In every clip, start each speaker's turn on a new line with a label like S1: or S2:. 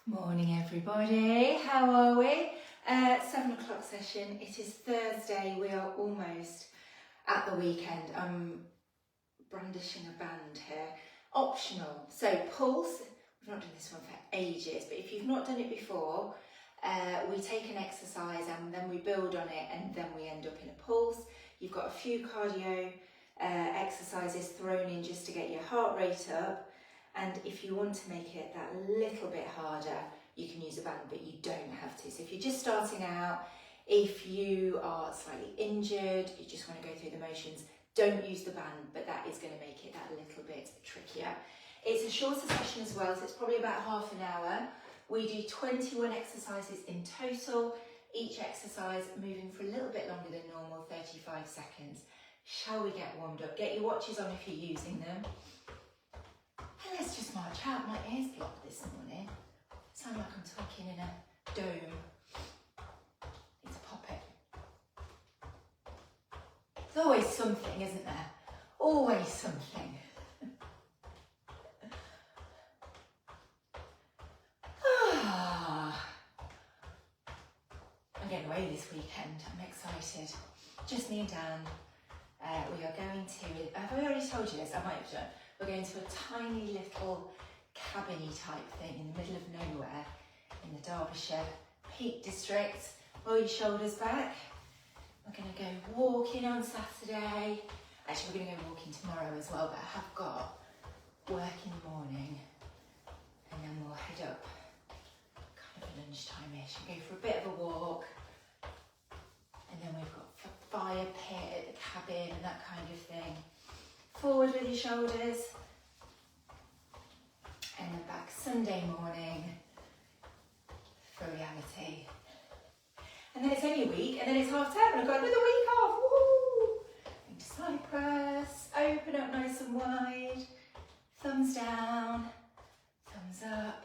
S1: Morning everybody, how are we? 7 o'clock session, it is Thursday, we are almost at the weekend. I'm brandishing a band here, optional. So pulse, we've not done this one for ages, but if you've not done it before, we take an exercise and then we build on it and then we end up in a pulse. You've got a few cardio exercises thrown in just to get your heart rate up. And if you want to make it that little bit harder, you can use a band, but you don't have to. So if you're just starting out, if you are slightly injured, you just want to go through the motions, don't use the band, but that is going to make it that little bit trickier. It's a shorter session as well, so it's probably about half an hour. We do 21 exercises in total, each exercise moving for a little bit longer than normal, 35 seconds. Shall we get warmed up? Get your watches on if you're using them. And let's just march out. My ears blocked this morning. Sound like I'm talking in a dome. It's a puppet. There's always something, isn't there? Always something. I'm getting away this weekend. I'm excited. Just me and Dan. We are going to, have I already told you this? I might have done. We're going to a tiny little cabin-y type thing in the middle of nowhere in the Derbyshire Peak District. Roll your shoulders back. We're going to go walking on Saturday. Actually, we're going to go walking tomorrow as well, but I have got work in the morning. And then we'll head up kind of lunchtime-ish and go for a bit of a walk. And then we've got a fire pit at the cabin and that kind of thing. Forward with your shoulders. And then back Sunday morning for reality. And then it's only a week, and then it's half term, and I've got another week off. Woo! Going to Cyprus, open up nice and wide, thumbs down, thumbs up.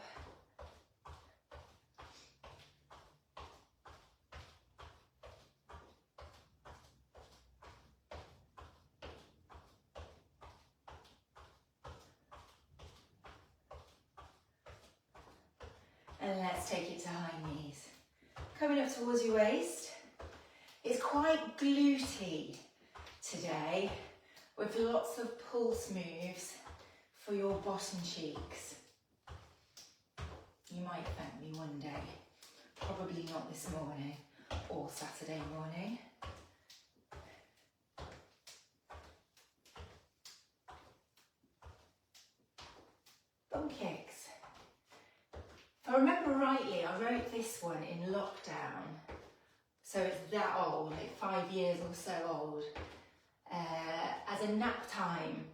S1: And let's take it to high knees. Coming up towards your waist. It's quite glutey today with lots of pulse moves for your bottom cheeks. You might thank me one day. Probably not this morning or Saturday morning. Bum kicks. If I remember rightly, I wrote this one in lockdown, so it's that old, like 5 years or so old, as a nap time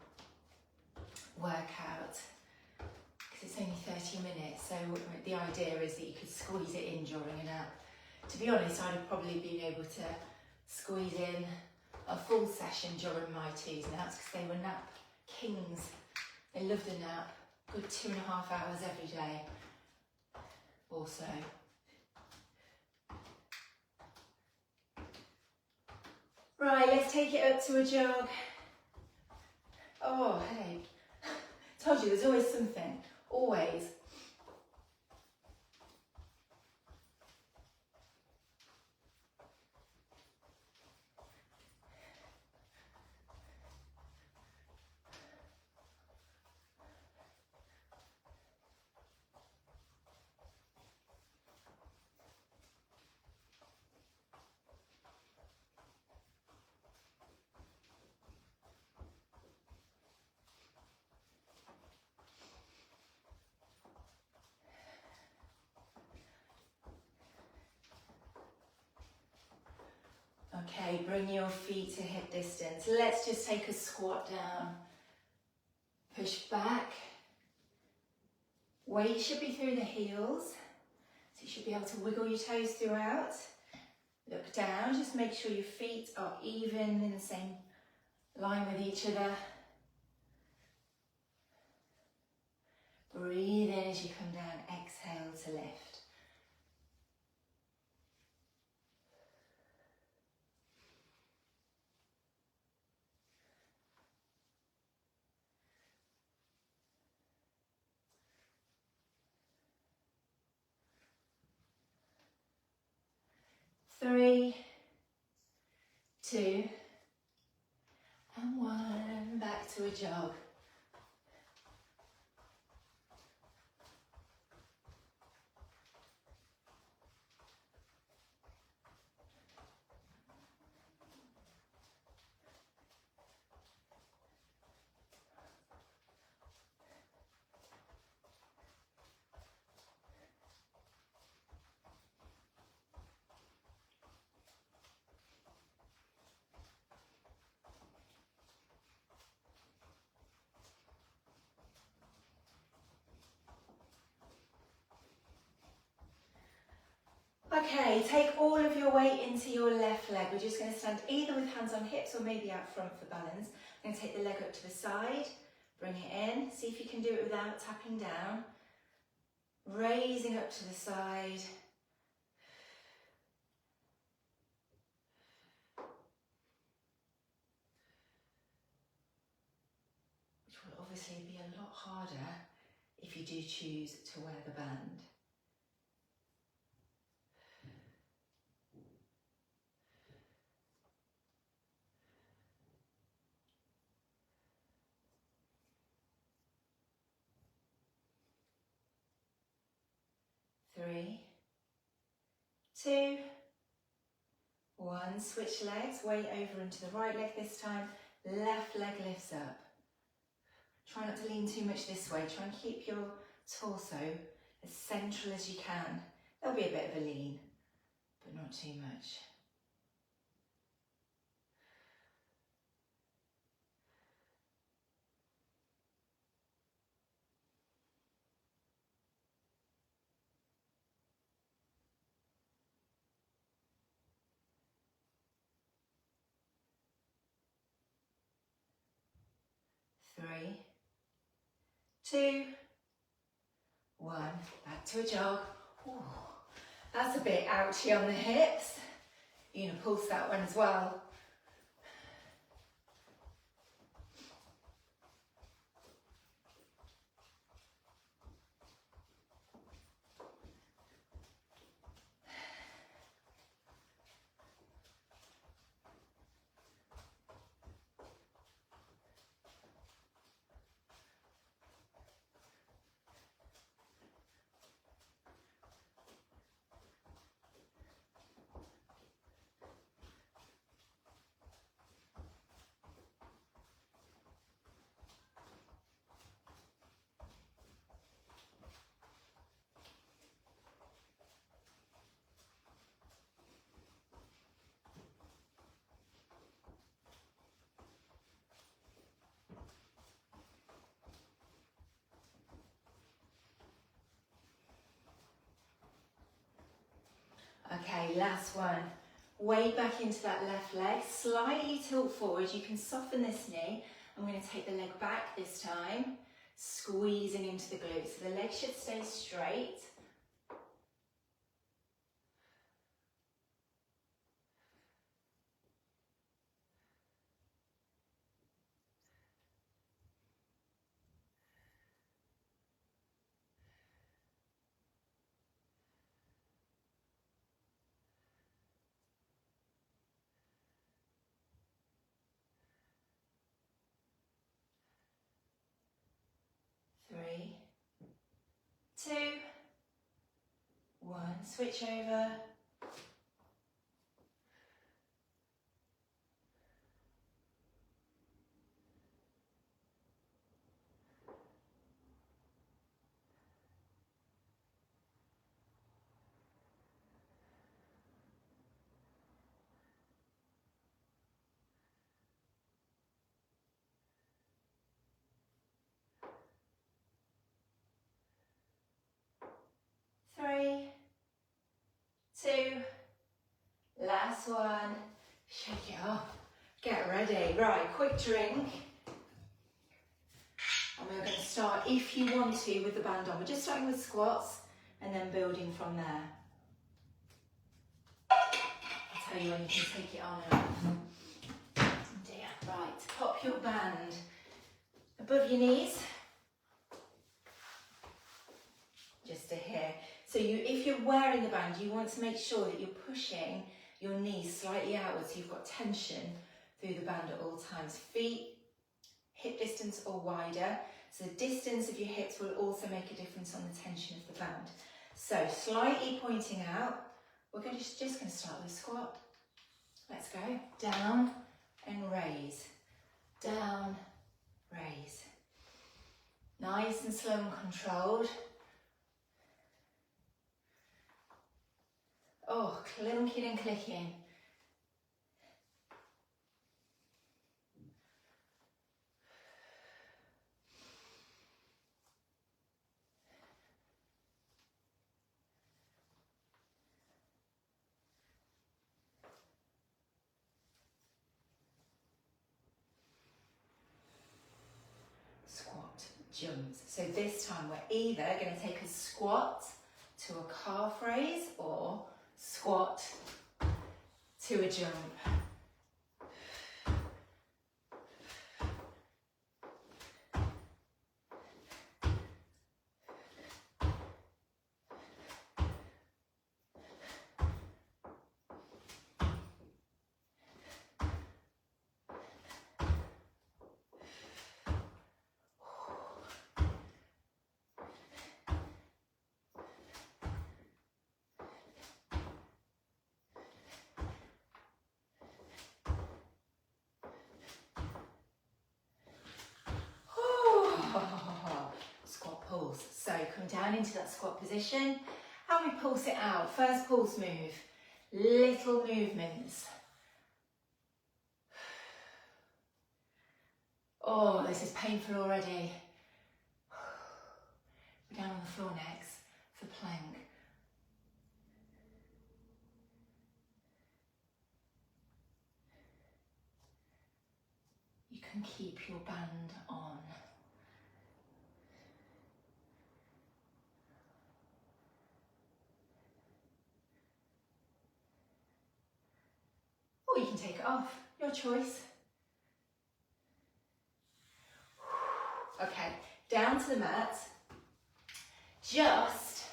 S1: workout, because it's only 30 minutes, so the idea is that you could squeeze it in during a nap. To be honest, I'd have probably been able to squeeze in a full session during my twos naps, because they were nap kings. They loved a nap, good 2.5 hours every day. Also, right, let's take it up to a jog. Oh, headache. Told you, there's always something, always. Okay, bring your feet to hip distance. Let's just take a squat down. Push back. Weight should be through the heels. So you should be able to wiggle your toes throughout. Look down, just make sure your feet are even in the same line with each other. Breathe in as you come down, exhale to lift. 3, 2, and 1. Back to a jog. Okay, take all of your weight into your left leg. We're just going to stand either with hands on hips or maybe out front for balance. I'm going to take the leg up to the side, bring it in. See if you can do it without tapping down. Raising up to the side. Which will obviously be a lot harder if you do choose to wear the band. Three, 2, 1. Switch legs, weight over into the right leg this time. Left leg lifts up. Try not to lean too much this way. Try and keep your torso as central as you can. There'll be a bit of a lean, but not too much. Three, 2, 1. Back to a jog. Ooh, that's a bit ouchy on the hips. You're going to pulse that one as well. Okay, last one. Weight back into that left leg, slightly tilt forward. You can soften this knee. I'm going to take the leg back this time, squeezing into the glutes. So the leg should stay straight. Three, 2, 1. Switch over. Three, 2, last one. Shake it off. Get ready. Right, quick drink. And we're going to start, if you want to, with the band on. We're just starting with squats and then building from there. I'll tell you when you can take it on and off. Dear. Right, pop your band above your knees. Just to here. So if you're wearing the band, you want to make sure that you're pushing your knees slightly outwards so you've got tension through the band at all times. Feet hip distance or wider. So the distance of your hips will also make a difference on the tension of the band. So slightly pointing out, we're just going to start with a squat. Let's go. Down and raise. Down, raise. Nice and slow and controlled. Oh, clinking and clicking. Squat, jumps. So this time we're either going to take a squat to a calf raise or squat to a jump. Squat pulse. So come down into that squat position and we pulse it out. First pulse move. Little movements. Oh, this is painful already. We're down on the floor next for plank. You can keep your band on. Or you can take it off, your choice. Okay, down to the mat. Just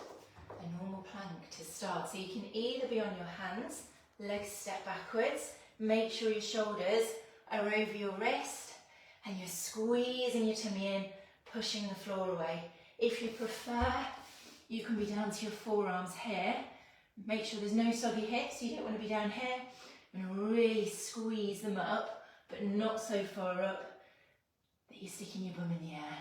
S1: a normal plank to start. So you can either be on your hands, legs step backwards, make sure your shoulders are over your wrist and you're squeezing your tummy in, pushing the floor away. If you prefer, you can be down to your forearms here. Make sure there's no soggy hips, you don't want to be down here. I'm going to really squeeze them up, but not so far up that you're sticking your bum in the air.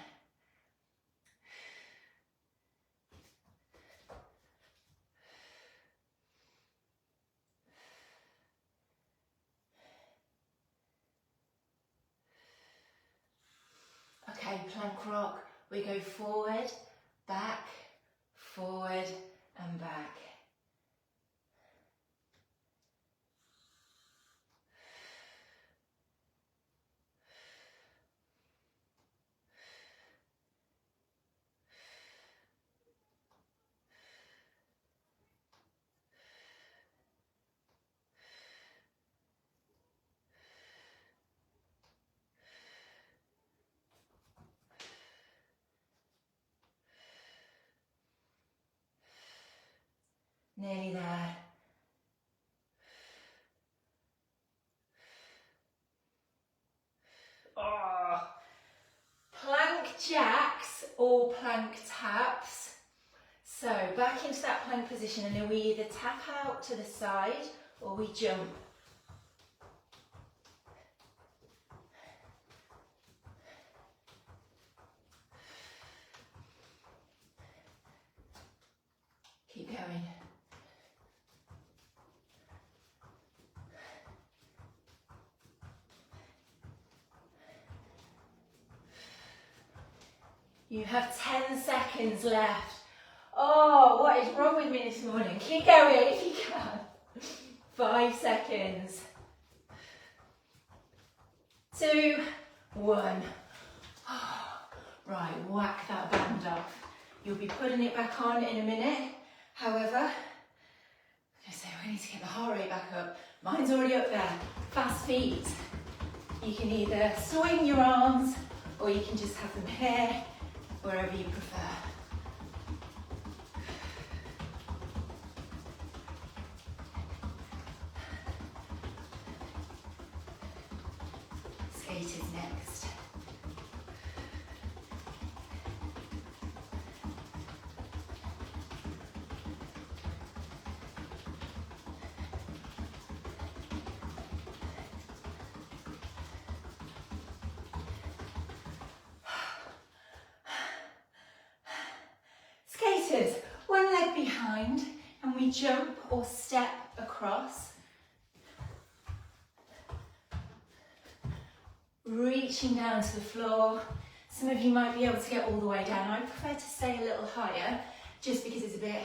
S1: Okay, plank rock, we go forward, back, forward and back. Nearly there. Oh. Plank jacks or plank taps. So back into that plank position and then we either tap out to the side or we jump. Keep going. You have 10 seconds left. Oh, what is wrong with me this morning? Keep going if you can. 5 seconds. 2, 1. Right, whack that band off. You'll be putting it back on in a minute. However, I say we need to get the heart rate back up. Mine's already up there. Fast feet. You can either swing your arms or you can just have them here, wherever you prefer. skaters next. Skaters, one leg behind, and we jump or step across. Reaching down to the floor. Some of you might be able to get all the way down. I prefer to stay a little higher, just because it's a bit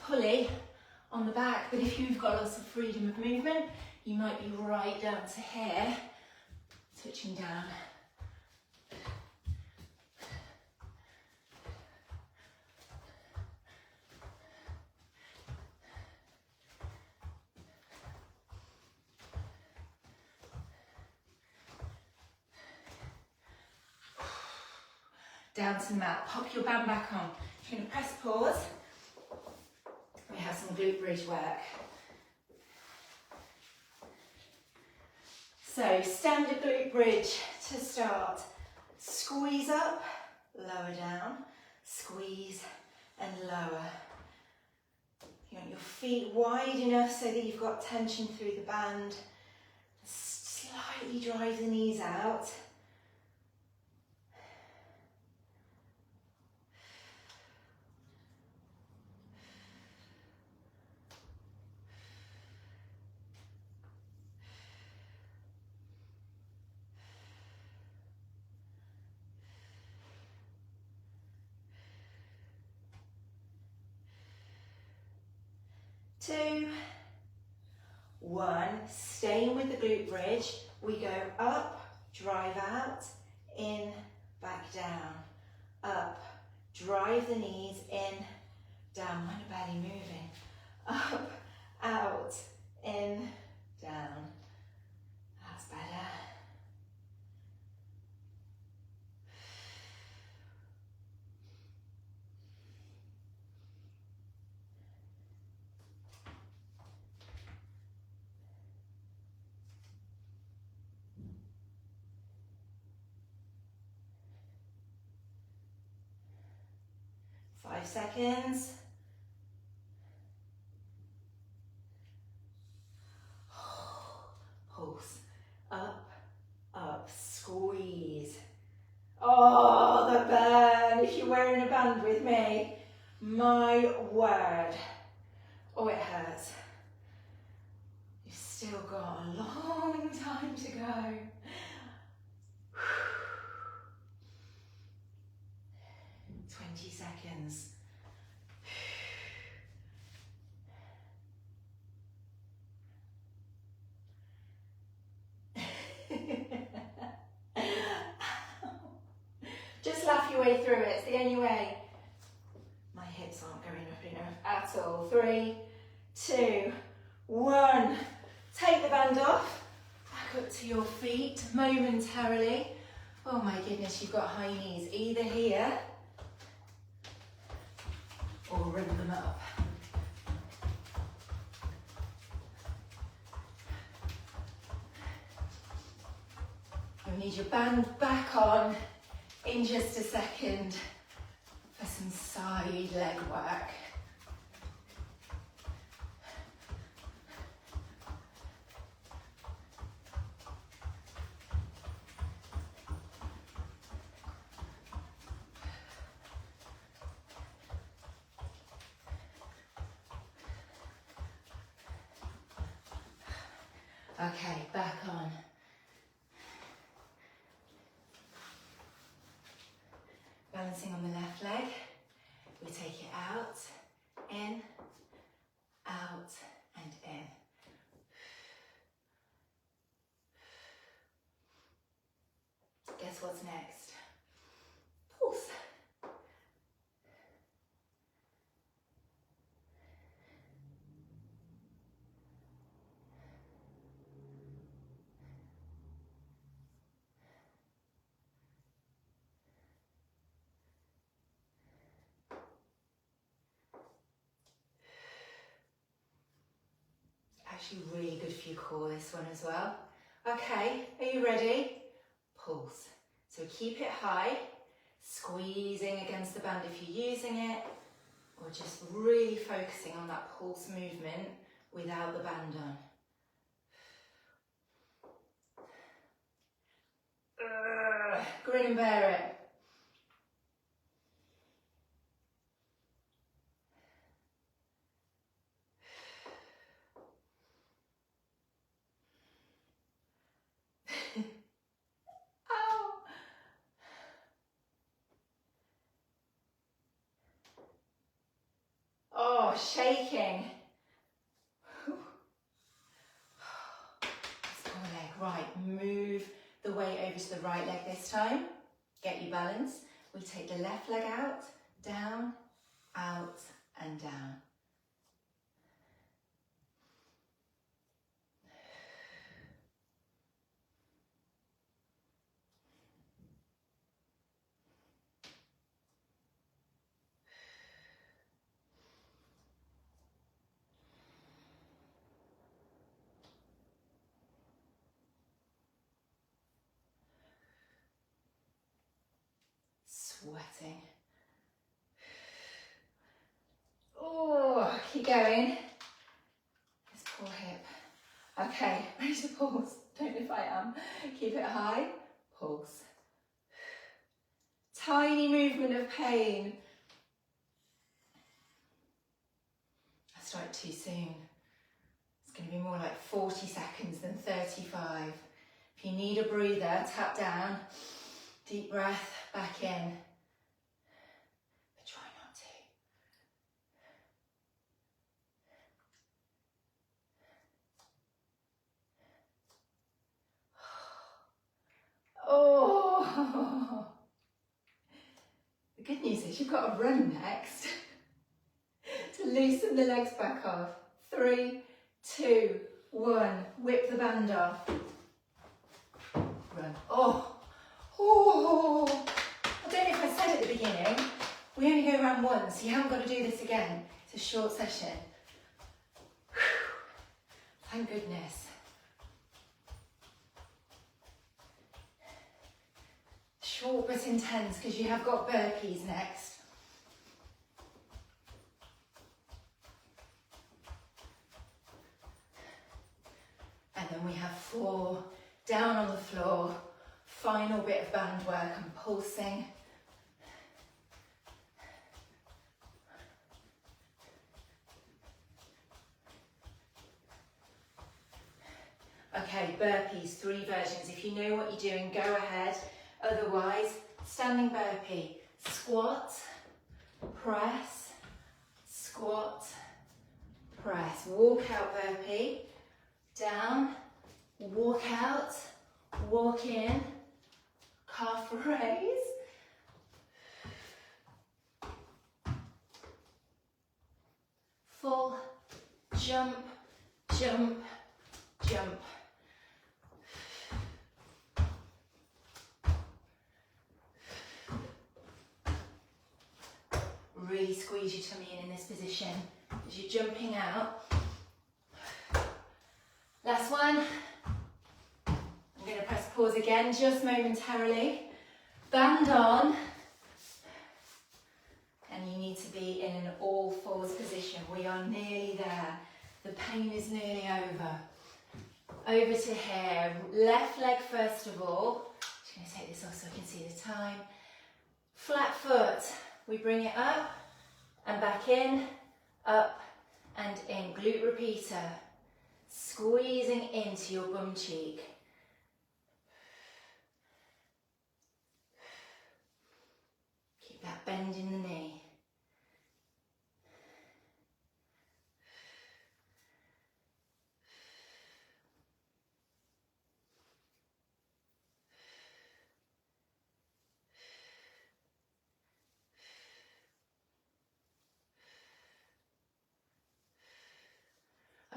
S1: pulley on the back, but if you've got lots of freedom of movement, you might be right down to here, touching down. Down to the mat, pop your band back on. You're going to press pause. We have some glute bridge work. So standard glute bridge to start. Squeeze up, lower down, squeeze and lower. You want your feet wide enough so that you've got tension through the band. Slightly drive the knees out. Two, one, staying with the glute bridge, we go up, drive out, in, back down, up, drive the knees in, down, mind the belly moving, up, out, in, down, that's better. Five seconds. Pulse. Up, up, squeeze. Oh, the burn. If you're wearing a band with me, my word. Oh, it hurts. You've still got a long time to go. 20 seconds. Just laugh your way through it, it's the only way. My hips aren't going up enough at all. 3, 2, 1. Take the band off, back up to your feet momentarily. Oh my goodness, you've got high knees either here or ring them up. You'll need your band back on in just a second for some side leg work. Okay, back on. Balancing on the left leg, we take it out, in, out, and in. Guess what's next? Pulse. Actually really good for your core, this one as well. Okay, are you ready? pulse. So keep it high, squeezing against the band if you're using it, or just really focusing on that pulse movement without the band on. Grin and bear it. Ow. Oh, shaking. This poor leg. Right, move the weight over to the right leg this time. Get your balance. We take the left leg out, down, out, and down. Sweating. Oh, keep going. This poor hip. Okay, ready to pause. Don't know if I am. Keep it high. Pulse. Tiny movement of pain. I started too soon. It's going to be more like 40 seconds than 35. If you need a breather, tap down. Deep breath, back in. But try not to. Oh! The good news is you've got to run next to loosen the legs back off. 3, 2, 1. Whip the band off. Run. Oh! Oh! I don't know if I said at the beginning, we only go around once, you haven't got to do this again. It's a short session. Thank goodness. Short but intense, because you have got burpees next. And then we have 4 down on the floor. Final bit of band work and pulsing. Okay, burpees, 3 versions. If you know what you're doing, go ahead. Otherwise, standing burpee, squat, press, squat, press. Walk out burpee, down, walk out, walk in, calf raise. Full jump, jump, jump. Really squeeze your tummy in this position as you're jumping out. Last one. I'm going to press pause again, just momentarily. Band on. And you need to be in an all fours position. We are nearly there. The pain is nearly over. Over to here. Left leg first of all. Just going to take this off so I can see the time. Flat foot. We bring it up and back in, up and in. Glute repeater. Squeezing into your bum cheek. Keep that bend in the knee.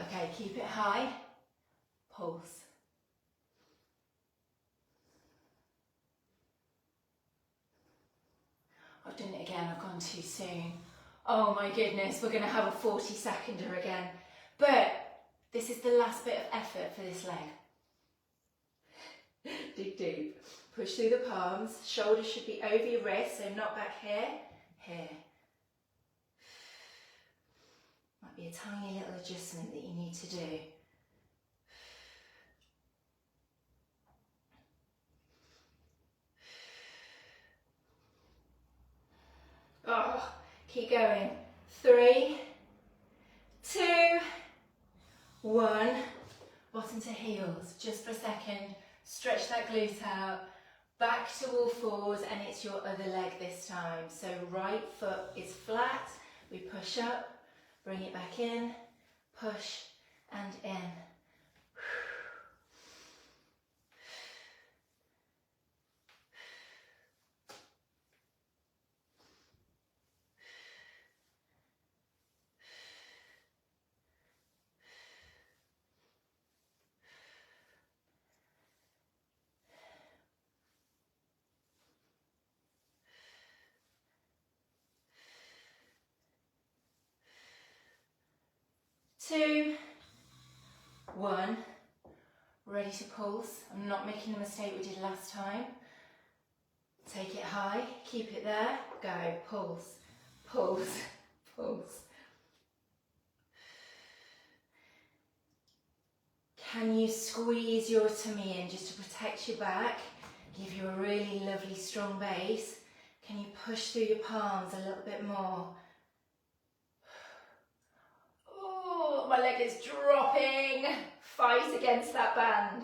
S1: Okay, keep it high, pulse. I've done it again, I've gone too soon. Oh my goodness, we're going to have a 40-seconder again. But this is the last bit of effort for this leg. Dig deep, Push through the palms. Shoulders should be over your wrists, so not back here, here. Might be a tiny little adjustment that you need to do. Oh, keep going. 3, 2, 1. Bottom to heels, just for a second. Stretch that glute out. Back to all fours, and it's your other leg this time. So right foot is flat. We push up, bring it back in, push and in. 2, 1. Ready to pulse. I'm not making the mistake we did last time. Take it high, keep it there, go, pulse, pulse, pulse. Can you squeeze your tummy in just to protect your back, give you a really lovely strong base? Can you push through your palms a little bit more? Oh, my leg is dropping. Fight against that band.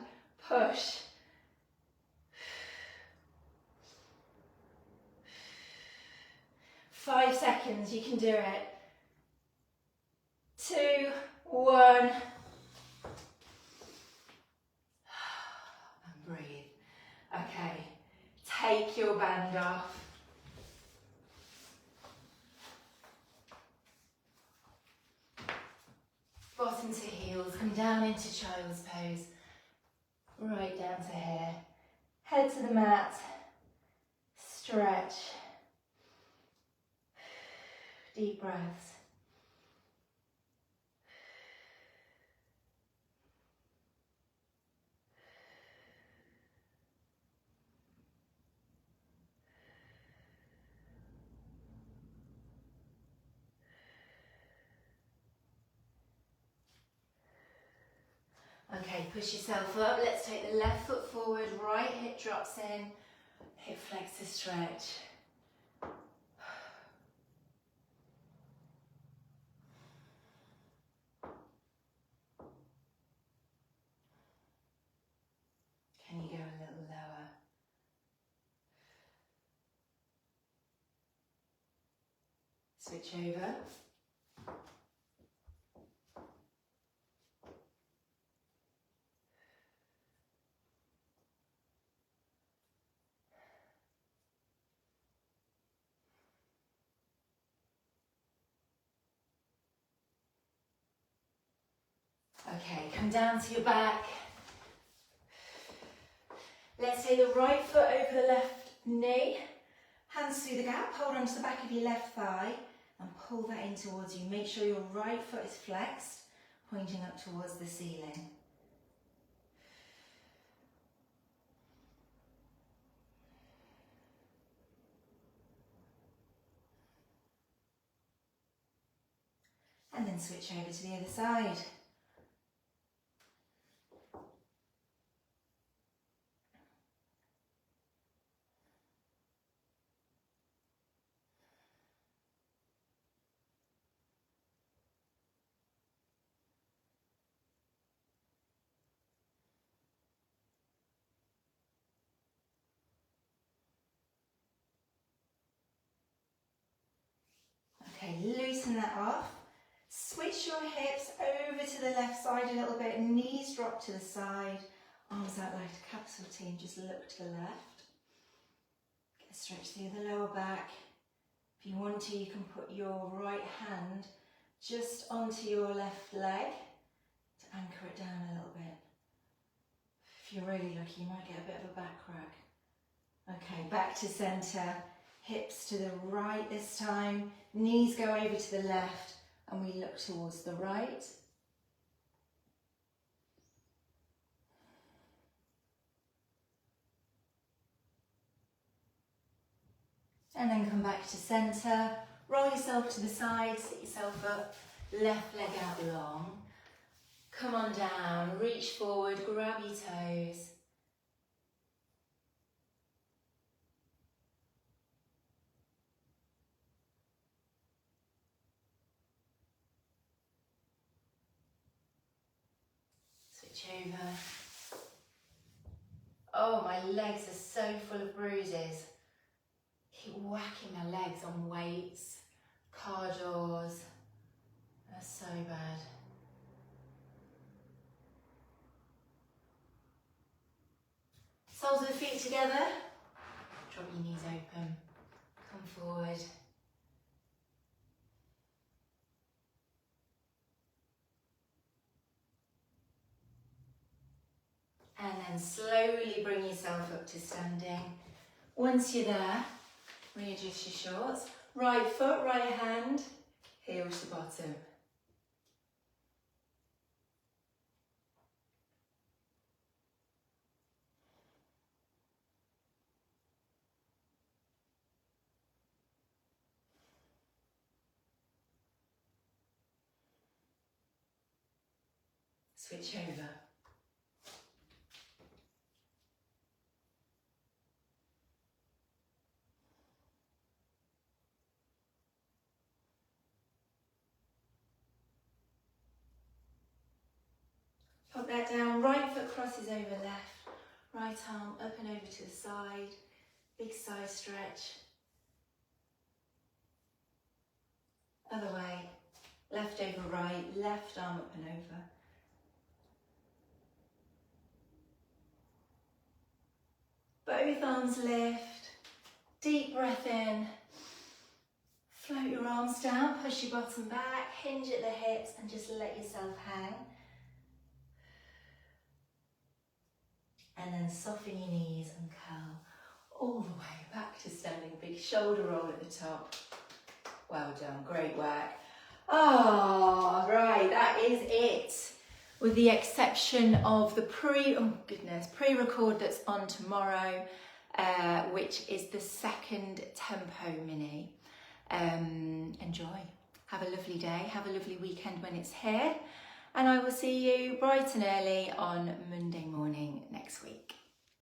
S1: Push. Five seconds, you can do it. 2, 1. And breathe. Okay, take your band off. Bottom to heels, come down into child's pose. Right down to here. Head to the mat. Stretch. Deep breaths. Okay, push yourself up. Let's take the left foot forward, right hip drops in, hip flexor stretch. Can you go a little lower? Switch over. Okay, come down to your back. Let's take the right foot over the left knee. Hands through the gap, hold on to the back of your left thigh and pull that in towards you. Make sure your right foot is flexed, pointing up towards the ceiling. And then switch over to the other side. Okay, loosen that off. Switch your hips over to the left side a little bit, knees drop to the side, arms out like a capsule T and just look to the left. Get a stretch through the lower back. If you want to, you can put your right hand just onto your left leg to anchor it down a little bit. If you're really lucky, you might get a bit of a back crack. Okay, back to centre. Hips to the right this time, knees go over to the left and we look towards the right. And then come back to centre. Roll yourself to the side, sit yourself up, left leg out long. Come on down, reach forward, grab your toes. Switch over. Oh, my legs are so full of bruises. Keep whacking my legs on weights, car doors. That's so bad. Soles of the feet together. Drop your knees open. Come forward. And then slowly bring yourself up to standing. Once you're there, readjust your shorts. Right foot, right hand, heel to bottom. Switch over. Pop that down, right foot crosses over left, right arm up and over to the side, big side stretch. Other way, left over right, left arm up and over. Both arms lift, deep breath in, float your arms down, push your bottom back, hinge at the hips and just let yourself hang. And then soften your knees and curl all the way back to standing. Big shoulder roll at the top. Well done, great work. Oh, right, that is it. With the exception of the pre-record that's on tomorrow, which is the second tempo mini. Enjoy. Have a lovely day. Have a lovely weekend when it's here. And I will see you bright and early on Monday morning next week.